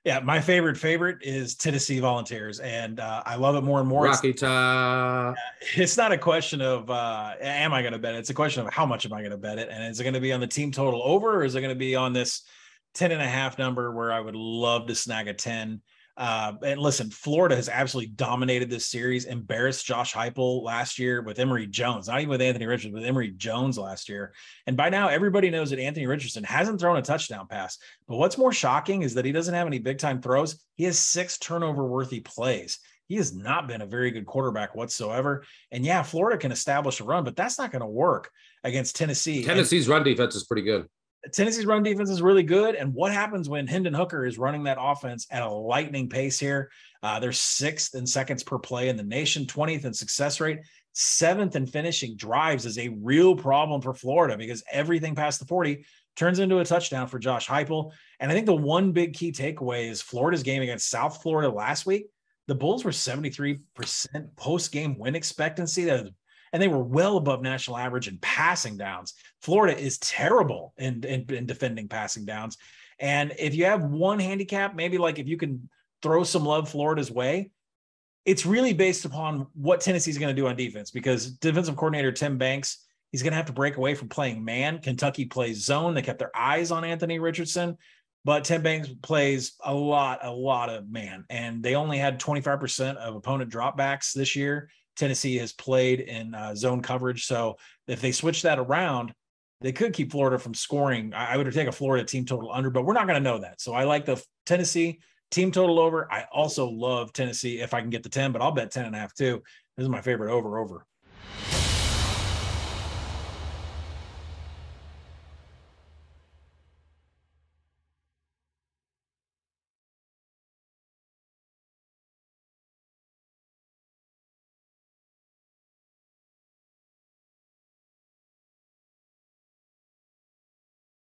Yeah, my favorite is Tennessee Volunteers, and I love it more and more. Rocky Top. It's not a question of am I going to bet it? It's a question of how much am I going to bet it, and is it going to be on the team total over, or is it going to be on this 10.5 number where I would love to snag a 10? And listen, Florida has absolutely dominated this series, embarrassed Josh Heupel last year with Emory Jones, not even with Anthony Richardson, with Emory Jones last year. And by now, everybody knows that Anthony Richardson hasn't thrown a touchdown pass. But what's more shocking is that he doesn't have any big time throws. He has 6 turnover worthy plays. He has not been a very good quarterback whatsoever. And yeah, Florida can establish a run, but that's not going to work against Tennessee. Tennessee's run defense is pretty good. Tennessee's run defense is really good. And what happens when Hendon Hooker is running that offense at a lightning pace here? They're 6th in seconds per play in the nation, 20th in success rate, 7th in finishing drives is a real problem for Florida because everything past the 40 turns into a touchdown for Josh Heupel. And I think the one big key takeaway is Florida's game against South Florida last week. The Bulls were 73% post-game win expectancy. And they were well above national average in passing downs. Florida is terrible in defending passing downs. And if you have one handicap, maybe like if you can throw some love Florida's way, it's really based upon what Tennessee's going to do on defense, because defensive coordinator Tim Banks, he's going to have to break away from playing man. Kentucky plays zone. They kept their eyes on Anthony Richardson, but Tim Banks plays a lot of man. And they only had 25% of opponent dropbacks this year. Tennessee has played in zone coverage. So if they switch that around, they could keep Florida from scoring. I would take a Florida team total under, but we're not going to know that. So I like the Tennessee team total over. I also love Tennessee if I can get the 10, but I'll bet 10.5 too. This is my favorite over.